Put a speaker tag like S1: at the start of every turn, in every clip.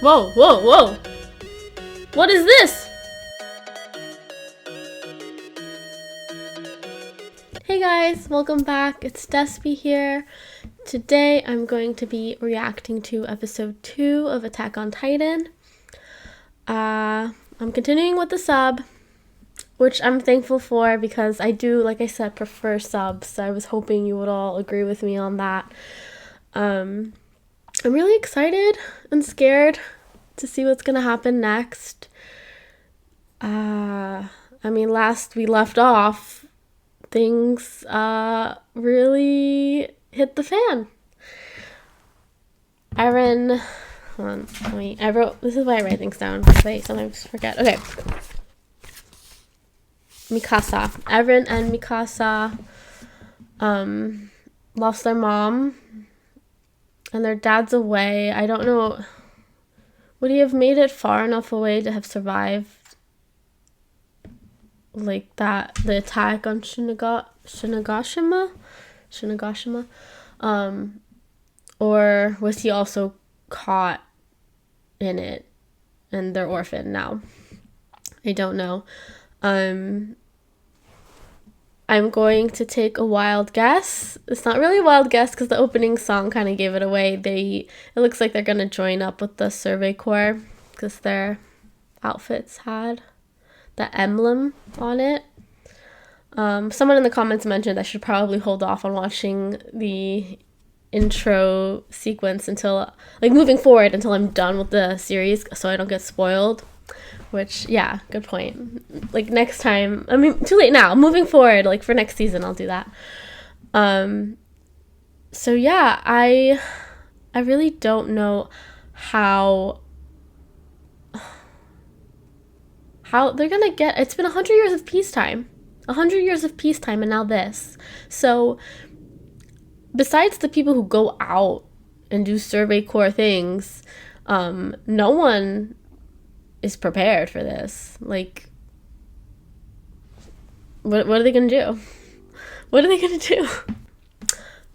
S1: Whoa, whoa, whoa! What is this? Hey guys, welcome back. It's Despi here. Today I'm going to be reacting to episode 2 of Attack on Titan. I'm continuing with the sub, which I'm thankful for because I do, like I said, prefer subs. So I was hoping you would all agree with me on that. I'm really excited and scared to see what's gonna happen next. I mean, last we left off, things really hit the fan. Eren, hold on, wait, this is why I write things down, because I sometimes forget. Okay. Mikasa. Eren and Mikasa lost their mom, and their dad's away. I don't know, would he have made it far enough away to have survived like that, the attack on Shiganshina? Or was he also caught in it and they're orphaned now? I don't know. I'm going to take a wild guess. It's not really a wild guess because the opening song kind of gave it away. It looks like they're going to join up with the Survey Corps because their outfits had the emblem on it. Someone in the comments mentioned I should probably hold off on watching the intro sequence until, like, moving forward until I'm done with the series so I don't get spoiled. Which, yeah, good point. Like, next time, I mean, too late now. Moving forward, like, for next season, I'll do that. So, yeah, I really don't know how they're gonna get... It's been 100 years of peacetime. 100 years of peacetime, and now this. So, besides the people who go out and do Survey Corps things, no one is prepared for this. Like, what are they gonna do? What are they gonna do?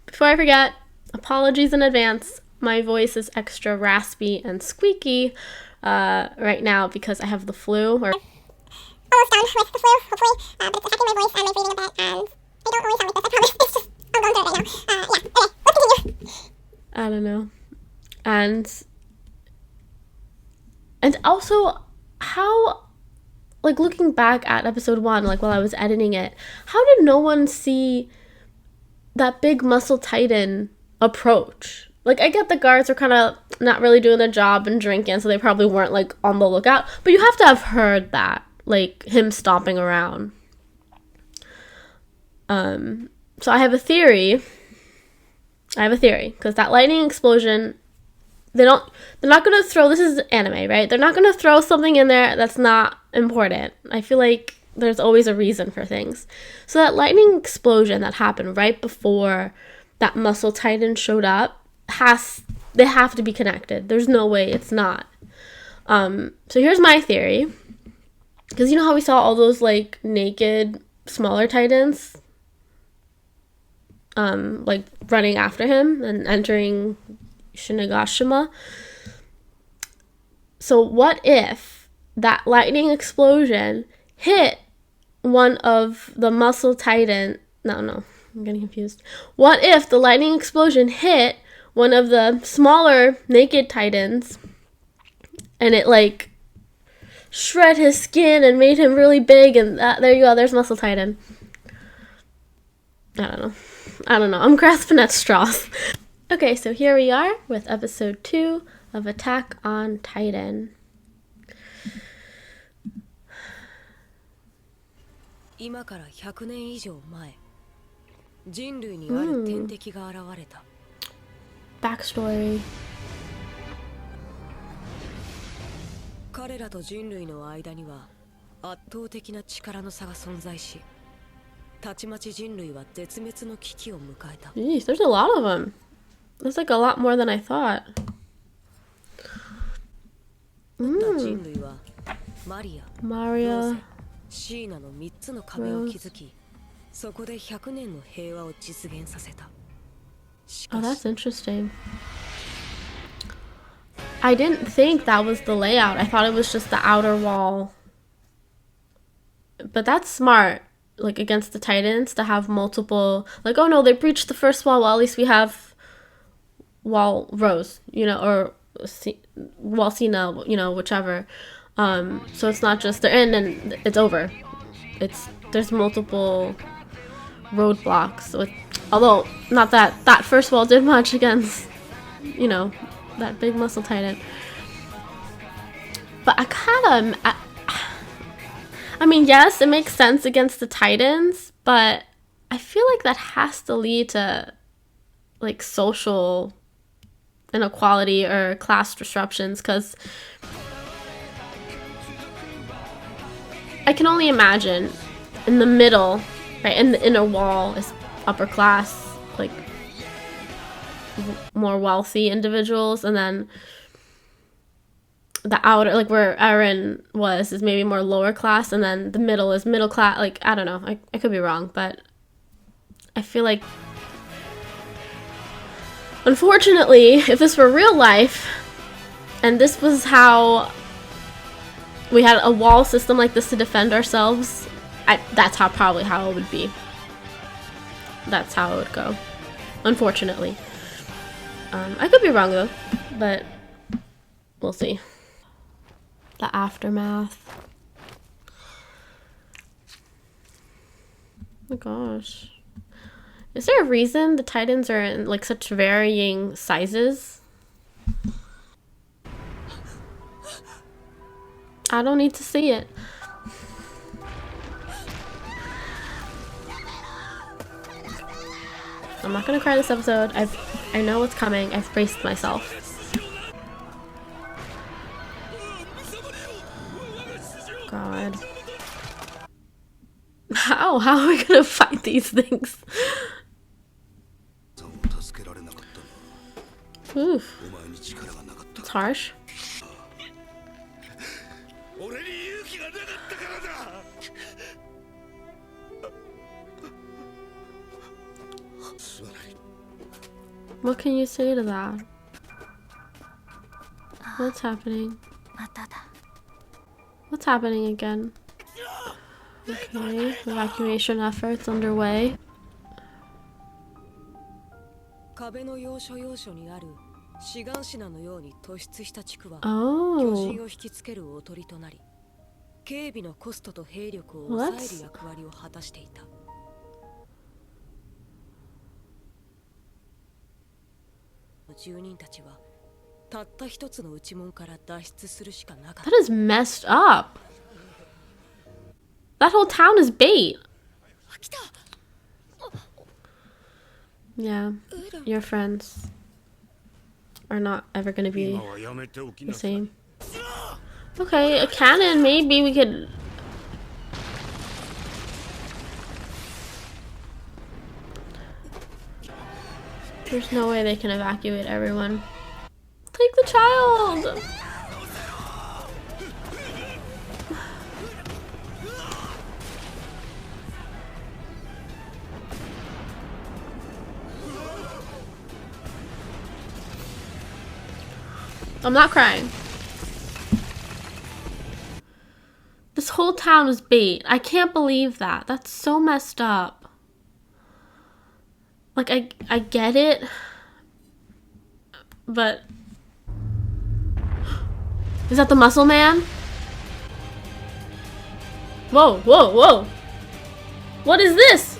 S1: Before I forget, apologies in advance. My voice is extra raspy and squeaky right now because I have the flu. Or
S2: almost done with the flu, hopefully, but it's affecting my voice and my breathing a bit, and I don't always sound like this, I promise. It's just, I'm going through it right now. Yeah, anyway, let's continue.
S1: I don't know. And also, how, like, looking back at episode 1, like, while I was editing it, how did no one see that big muscle titan approach? Like, I get the guards are kind of not really doing their job and drinking, so they probably weren't, like, on the lookout, but you have to have heard that, like, him stomping around. So I have a theory, because that lightning explosion, they're not going to throw, this is anime, right? They're not going to throw something in there that's not important. I feel like there's always a reason for things. So that lightning explosion that happened right before that muscle titan showed up, they have to be connected. There's no way it's not. So here's my theory. Because you know how we saw all those, like, naked, smaller titans? Like, running after him and entering Shiganshina. So what if that lightning explosion hit one of the muscle titan... No, I'm getting confused. What if the lightning explosion hit one of the smaller naked titans and it, like, shred his skin and made him really big, and there you go, there's muscle titan. I don't know. I'm grasping at straws. Okay, so here we are with episode 2 of Attack on Titan.
S3: 今から100年以上前、人類にある天敵が現れた。
S1: Backstory.
S3: 彼らと人類の間には圧倒的な力の差が存在し、たちまち人類は絶滅の危機を迎えた。
S1: Jeez, there's a lot of them. There's like a lot more than I thought.
S3: 人類はマリア、
S1: Maria,
S3: シーナの3つの壁を築き、そこで100年の平和を実現させた。し
S1: Oh,
S3: か
S1: that's
S3: し、
S1: interesting. I didn't think that was the layout. I thought it was just the outer wall. But that's smart, like against the Titans, to have multiple, like, oh no, they breached the first wall, well at least we have wall rows, you know, or wall Cena, you know, whichever. So it's not just they're in and it's over. There's multiple roadblocks. Although not that first wall did much against, you know, that big muscle Titan. But I mean, yes, it makes sense against the Titans, but I feel like that has to lead to like social inequality or class disruptions, because I can only imagine in the middle, right, in the inner wall is upper class, like more wealthy individuals, and then the outer, like where Eren was, is maybe more lower class, and then the middle is middle class. Like, I don't know, I could be wrong, but I feel like, unfortunately, if this were real life and this was how we had a wall system like this to defend ourselves, that's probably how it would be. That's how it would go, unfortunately. I could be wrong though, but we'll see. The aftermath. Oh my gosh. Is there a reason the Titans are in like such varying sizes? I don't need to see it. I'm not gonna cry this episode. I know what's coming. I've braced myself. God. How are we gonna fight these things? Oof. It's harsh. What can you say to that? What's happening? What's happening again? Okay, evacuation efforts underway.
S3: 壁の要所要所にあるシガンシナのように突出した地区は巨
S1: Oh.
S3: 人を引きつけるおとりとなり、警備のコストと兵力を抑える役割を果たしていた。住人たちはたった一つの内門から脱出するしかなかった。
S1: That is messed up. That whole town is bait. Yeah, your friends are not ever gonna be the same. Okay, a cannon, maybe we could... There's no way they can evacuate everyone. Take the child! I'm not crying. This whole town was bait. I can't believe that. That's so messed up. Like, I get it. But... Is that the muscle man? Whoa, whoa, whoa. What is this?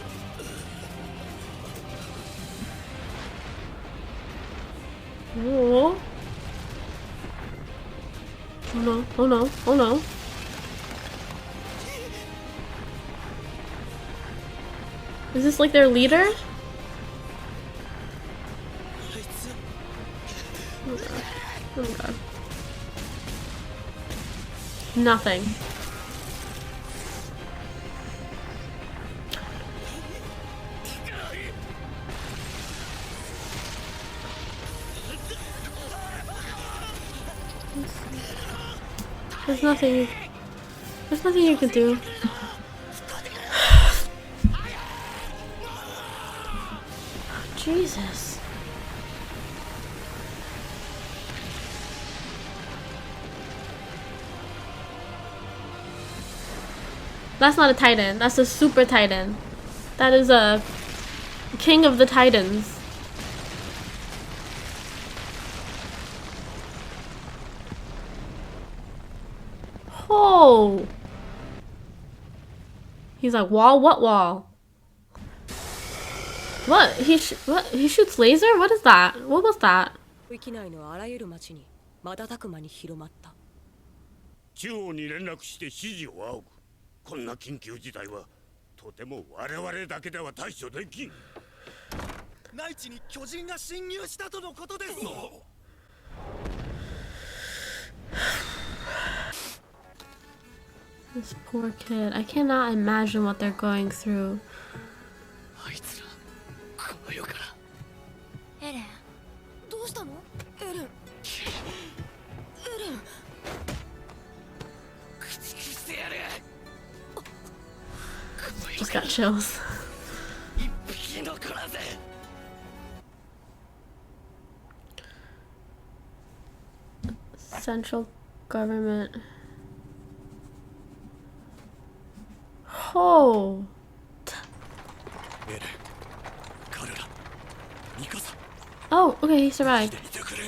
S1: Whoa. Oh no, oh no, oh no. Is this like their leader? Oh god. Oh god. Nothing. There's nothing you can do. Jesus. That's not a Titan. That's a super Titan. That is a king of the Titans. Oh. He's like, wall? What wall? What? He shoots laser? What is that? What was that?
S3: 域内のあらゆる町に瞬く間に広まった。
S4: 中央に連絡して指示を仰ぐ。こんな緊急事態はとても我々だけでは対処できん。内地に巨人が侵入したとのことです。
S1: This poor kid. I cannot imagine what they're going through.
S4: あいつらこの世から。
S3: エレン、どうしたの？エレン。エレン。
S4: 駆逐してやる。
S1: Just got chills.
S4: 一匹残らず。
S1: Central government. Oh.
S4: エレン、彼ら、ミカサ。
S1: Oh, okay, he survived.
S4: いてくれ。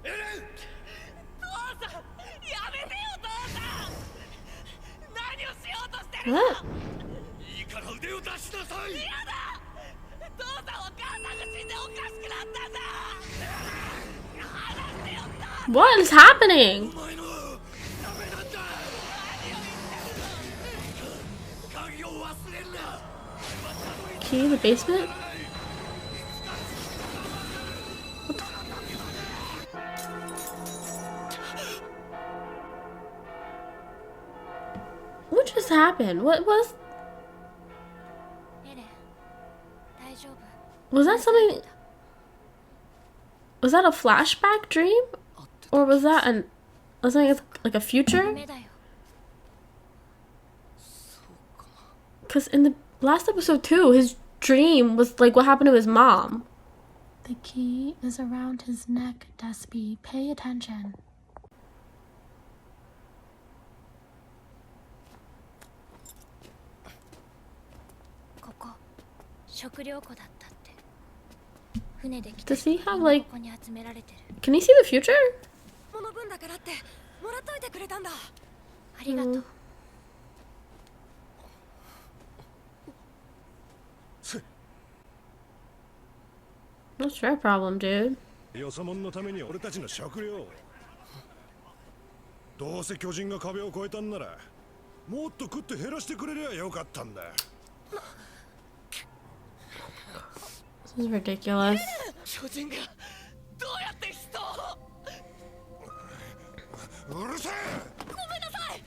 S4: エレン。父さん、やめてよ父さん。何をしようとしてるの？
S1: What?
S4: いいから腕を出しなさい。嫌だ。父さんは母さんが死んでおかしくなったんだ。離してよ。
S1: What is happening?
S4: お前のダメなんだ。鍵を忘れるな。
S1: Key the basement? What the fuck? What just happened? What was...
S3: エレン、大丈夫？
S1: Was that something... Was that a flashback dream? Or was that an... Was that like a future?
S3: 夢だよ。
S1: Because in the last episode too, his dream was like what happened to his mom.
S5: The key is around his neck, Despi. Pay attention.
S1: Does he have like... Can he see the future?
S3: この分だからってもらっといてくれたんだ。ありがとう。
S1: What's your problem, dude?
S6: よそ者のために俺たちの食料。どうせ巨人が壁を越えたんなら、もっと食って減らしてくれりゃよかったんだ。
S1: This is ridiculous.
S4: 巨人がどうやって人を。うるせえ。
S3: ごめんなさい。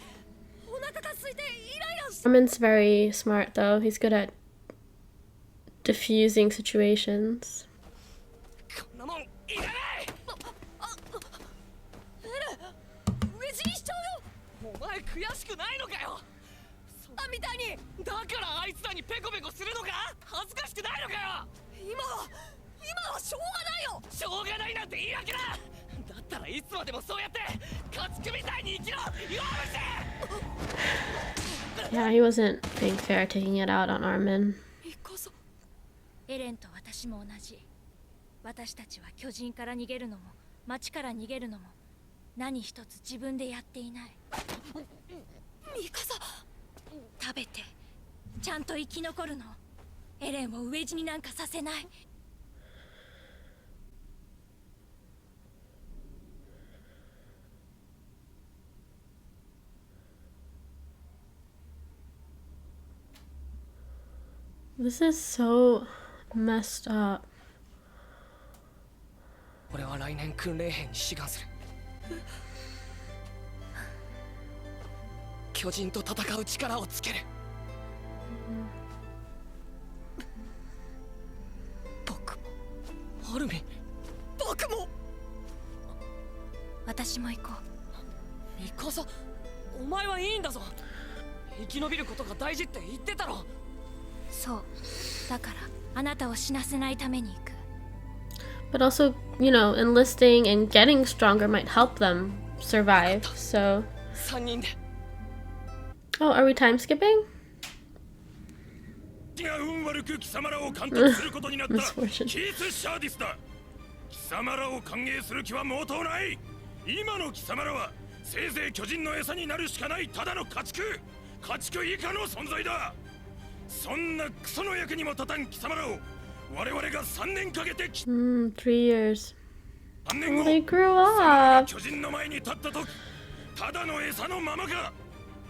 S3: お腹が空いてイライラして。
S1: Armin's very smart though. He's good at diffusing situations.
S4: こんなもんいらない。
S3: エレン、飢え死にしちゃうよ。
S4: お前悔しくないのかよ。
S3: そんなみたいに。
S4: だからあいつらにペコペコするのか。恥ずかしくないのかよ。
S3: 今はしょうがないよ。
S4: しょうがないなんて言い訳だ。だったらいつまでもそうやって家畜みたいに生きろ。弱虫。
S1: Yeah, he wasn't being fair taking it out on Armin.
S3: エレンと私も同じ。私たちは巨人から逃げるのも町から逃げるのも何一つ自分でやっていない。ミカサ、食べてちゃんと生き残るの。エレンを飢え死になんかさせない。
S1: This is so messed up.
S4: 俺は来年訓練兵に志願する。巨人と戦う力をつける。僕もアルミン、僕も。
S3: 私も行こ
S4: う。ミカサ、お前はいいんだぞ。生き延びることが大事って言ってたろ。
S3: そう。だからあなたを死なせないために行く。
S1: But also, you know, enlisting and getting stronger might help them survive. So, oh, are we time skipping?
S4: が運悪く貴様らを監督することになった
S1: Misfortune.
S4: キース・シャーディスだ。貴様らを歓迎する気は毛頭ない。今の貴様らはせいぜい巨人の餌になるしかないただの家畜以下の存在だ。そんなクソの役にも立たん貴様らを我々が3年かけて
S1: 3 years.
S4: 3年後
S1: They grew
S4: 貴様らが
S1: up.
S4: 巨人の前に立った時ただの餌のままか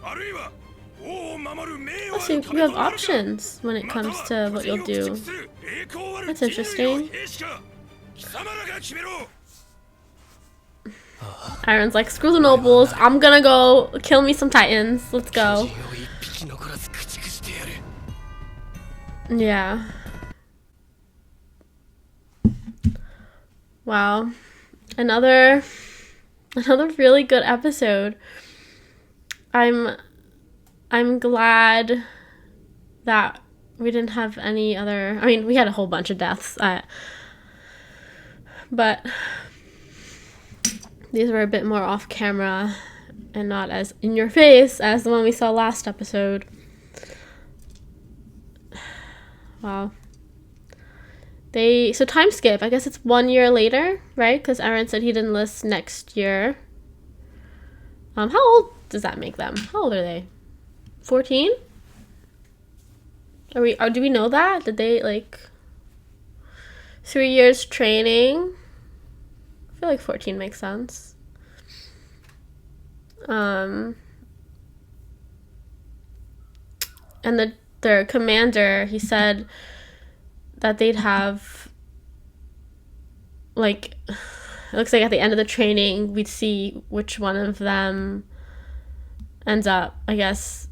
S4: あるいは
S1: Also, you have options when it comes to what you'll do. That's interesting. Iron's like, screw the nobles, I'm gonna go kill me some titans. Let's go. Yeah. Wow. Another really good episode. I'm glad that we didn't have any other... I mean, we had a whole bunch of deaths. But these were a bit more off camera and not as in your face as the one we saw last episode. Wow. So time skip. I guess it's 1 year later, right? Because Aaron said he'd enlist next year. How old does that make them? How old are they? 14? Do we know that? Did they, like, 3 years training? I feel like 14 makes sense. And their commander, he said that they'd have, like, it looks like at the end of the training we'd see which one of them ends up, I guess,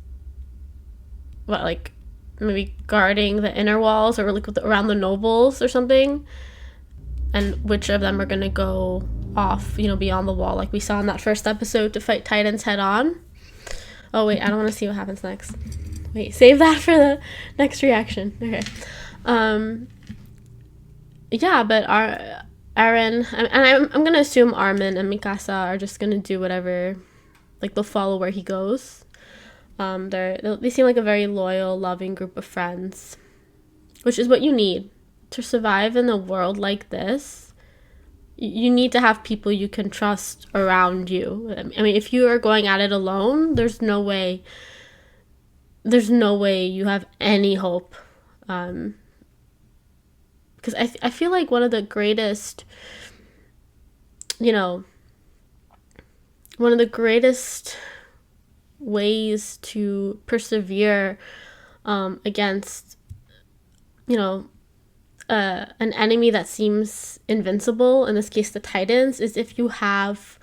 S1: what, like, maybe guarding the inner walls or like around the nobles or something, and which of them are gonna go off, you know, beyond the wall like we saw in that first episode to fight titans head on. Oh wait, I don't want to see what happens next. Wait, save that for the next reaction. Okay. Yeah, but Aaron and I'm gonna assume Armin and Mikasa are just gonna do whatever, like they'll follow where he goes. They seem like a very loyal, loving group of friends, which is what you need to survive in a world like this. You need to have people you can trust around you. I mean, if you are going at it alone, there's no way you have any hope. Because I feel like one of the greatest, ways to persevere against, an enemy that seems invincible, in this case the Titans, is if you have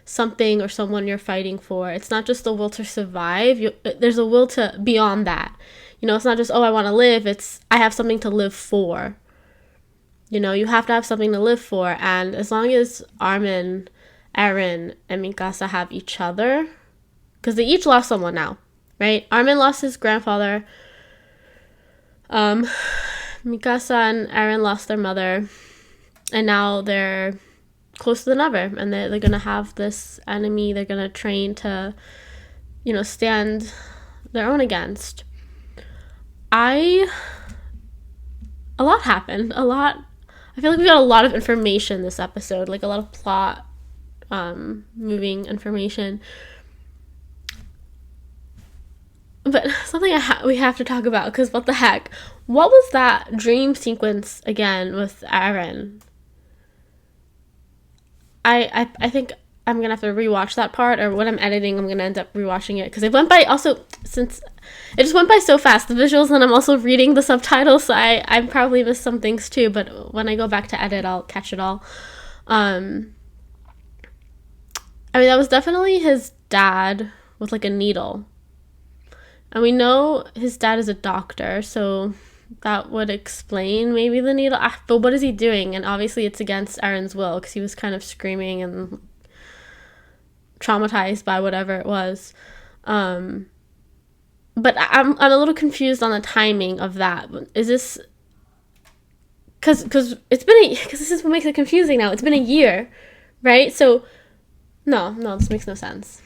S1: something or someone you're fighting for. It's not just the will to survive. There's a will to beyond that. It's not just, oh, I want to live. It's, I have something to live for. You have to have something to live for. And as long as Armin, Eren, and Mikasa have each other, because they each lost someone now, right? Armin lost his grandfather. Mikasa and Eren lost their mother. And now they're closer than ever. And they're going to have this enemy they're going to train to, stand their own against. A lot happened. I feel like we got a lot of information this episode. Like a lot of plot moving information. But something we have to talk about, because what the heck? What was that dream sequence again with Eren? I think I'm going to have to rewatch that part, or when I'm editing, I'm going to end up rewatching it, because it went by, also, since it just went by so fast, the visuals, and I'm also reading the subtitles, so I probably missed some things too, but when I go back to edit, I'll catch it all. I mean, that was definitely his dad with, like, a needle. And we know his dad is a doctor, so that would explain maybe the needle. But what is he doing? And obviously it's against Eren's will, because he was kind of screaming and traumatized by whatever it was. But I'm a little confused on the timing of that. Is this... Because this is what makes it confusing now. It's been a year, right? So No, this makes no sense.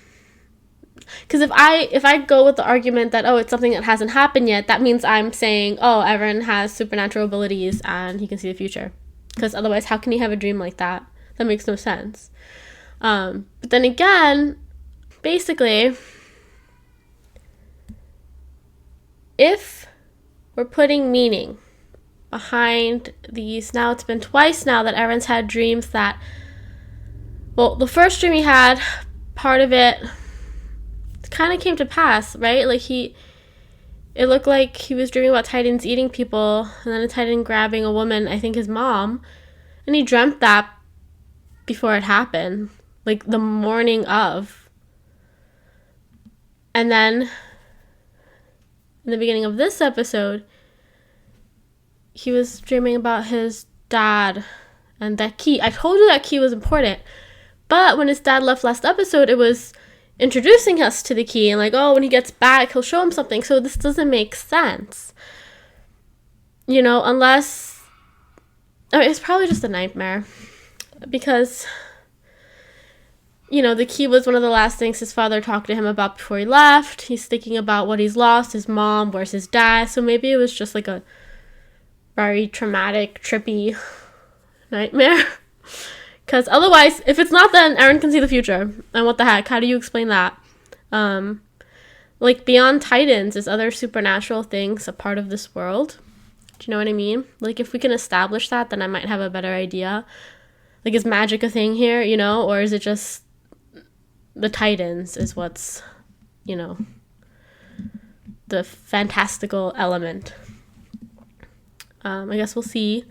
S1: Because if I go with the argument that, oh, it's something that hasn't happened yet, that means I'm saying, oh, Eren has supernatural abilities and he can see the future. Because otherwise, how can he have a dream like that? That makes no sense. But then again, basically, if we're putting meaning behind these, now it's been twice now that Eren's had dreams that, well, the first dream he had, part of it kind of came to pass, right? Like it looked like he was dreaming about Titans eating people, and then a Titan grabbing a woman, I think his mom, and he dreamt that before it happened, like the morning of. And then in the beginning of this episode, he was dreaming about his dad and that key. I told you that key was important, but when his dad left last episode, it was introducing us to the key and like, oh, when he gets back, he'll show him something. So this doesn't make sense, you know, unless, I mean, it's probably just a nightmare, because, you know, the key was one of the last things his father talked to him about before he left. He's thinking about what he's lost, his mom, where's his dad. So maybe it was just like a very traumatic, trippy nightmare. Because otherwise, if it's not, then Eren can see the future. And what the heck? How do you explain that? Like, beyond Titans, is other supernatural things a part of this world? Do you know what I mean? Like, if we can establish that, then I might have a better idea. Like, is magic a thing here, you know? Or is it just the Titans is what's, you know, the fantastical element? I guess we'll see.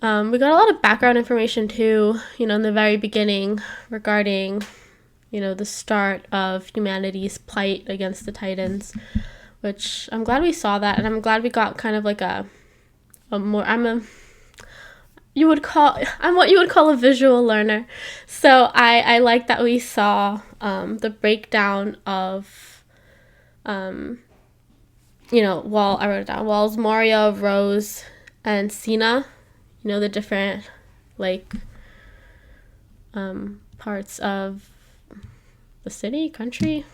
S1: We got a lot of background information too, you know, in the very beginning regarding, you know, the start of humanity's plight against the Titans, which I'm glad we saw that, and I'm glad we got kind of like a more, I'm what you would call a visual learner. So I like that we saw the breakdown of, you know, I wrote it down, Walls, Moria, Rose, and Sina. You know, the different, like, parts of the city, country,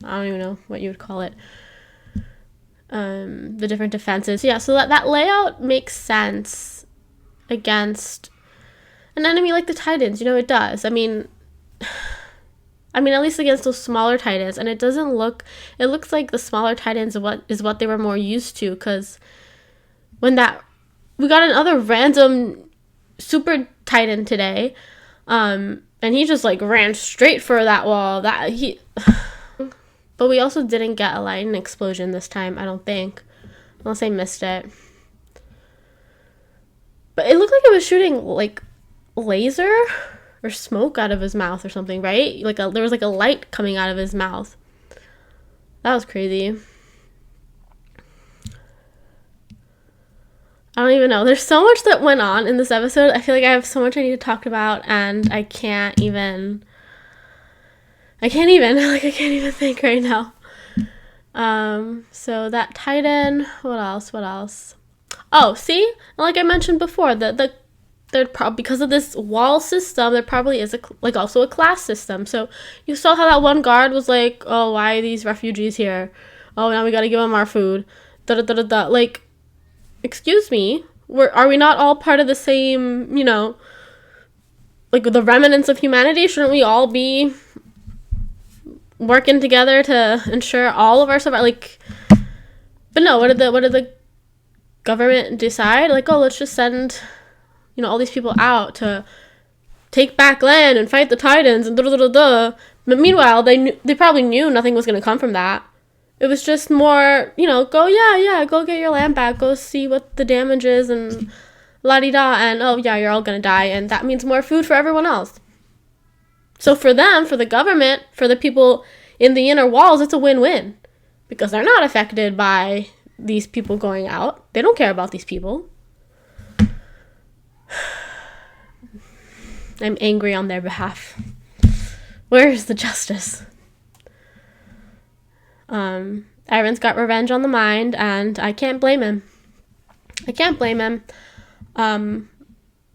S1: I don't even know what you would call it, the different defenses. Yeah, so that layout makes sense against an enemy like the Titans. You know, it does. I mean, at least against those smaller Titans, and it looks like the smaller Titans is what they were more used to, because when we got another random super Titan today, and he just like ran straight for that wall. But we also didn't get a lightning explosion this time, I don't think, unless I missed it. But it looked like it was shooting like laser or smoke out of his mouth or something, right? Like there was like a light coming out of his mouth. That was crazy. I don't even know. There's so much that went on in this episode. I feel like I have so much I need to talk about, and I can't even think right now. So that Titan, what else? Oh, see? Like I mentioned before, because of this wall system, there probably is also a class system. So you saw how that one guard was like, oh, why are these refugees here? Oh, now we gotta give them our food. Like, excuse me, are we not all part of the same, you know, like the remnants of humanity? Shouldn't we all be working together to ensure all of our survival? Like, but no, what did the government decide? Like, oh, let's just send, you know, all these people out to take back land and fight the Titans and But meanwhile, they probably knew nothing was gonna come from that. It was just more, you know, go get your land back, go see what the damage is, and la-di-da, and oh yeah, you're all gonna die, and that means more food for everyone else. So for them, for the government, for the people in the inner walls, it's a win-win, because they're not affected by these people going out. They don't care about these people. I'm angry on their behalf. Where is the justice? Eren's got revenge on the mind, and I can't blame him.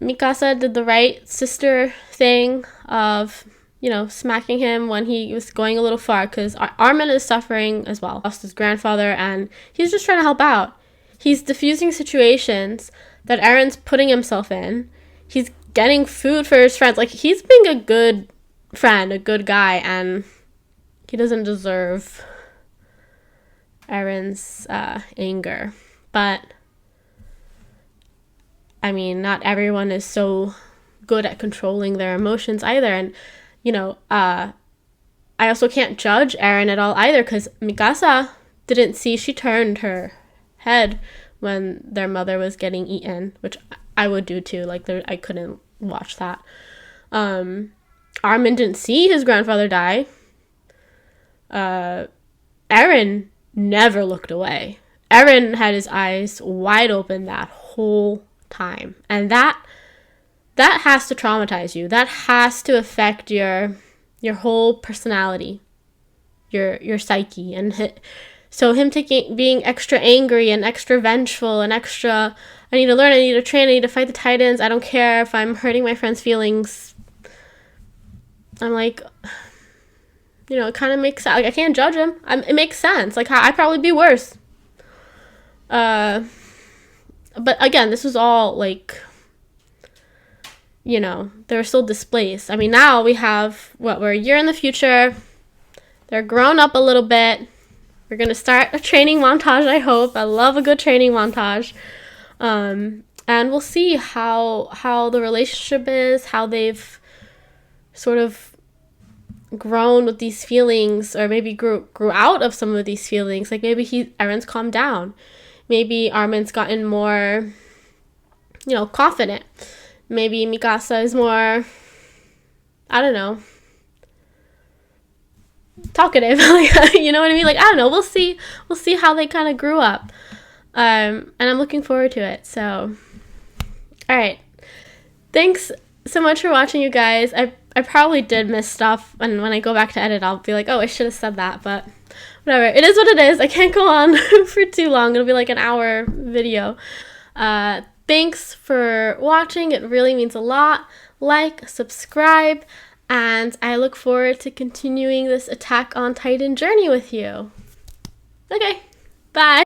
S1: Mikasa did the right sister thing of you know, smacking him when he was going a little far, because Armin is suffering as well. Lost his grandfather, and he's just trying to help out. He's diffusing situations that Aaron's putting himself in. He's getting food for his friends. Like, he's being a good friend, a good guy, and he doesn't deserve Aaron's anger. But, I mean, not everyone is so good at controlling their emotions either. And, you know, I also can't judge Aaron at all either, because Mikasa didn't see, she turned her head when their mother was getting eaten, which I would do too. Like, I couldn't watch that. Armin didn't see his grandfather die. Aaron never looked away. Aaron had his eyes wide open that whole time. And that has to traumatize you. That has to affect your whole personality, your psyche. And so him being extra angry and extra vengeful and extra, I need to learn, I need to train, I need to fight the Titans, I don't care if I'm hurting my friend's feelings. I'm like, you know, it kind of makes sense. Like, I can't judge him. It makes sense. Like, I'd probably be worse. But again, this was all, like, you know, they're still displaced. I mean, now we have, we're a year in the future. They're grown up a little bit. We're going to start a training montage, I hope. I love a good training montage. And we'll see how the relationship is, how they've sort of grown with these feelings, or maybe grew out of some of these feelings. Like, maybe Aaron's calmed down. Maybe Armin's gotten more, you know, confident. Maybe Mikasa is more, I don't know, talkative. You know what I mean? Like, I don't know. We'll see how they kind of grew up. And I'm looking forward to it. So, all right. Thanks so much for watching, you guys. I probably did miss stuff, and when I go back to edit, I'll be like, oh, I should have said that, but whatever. It is what it is. I can't go on for too long. It'll be like an hour video. Thanks for watching. It really means a lot. Like, subscribe, and I look forward to continuing this Attack on Titan journey with you. Okay, bye.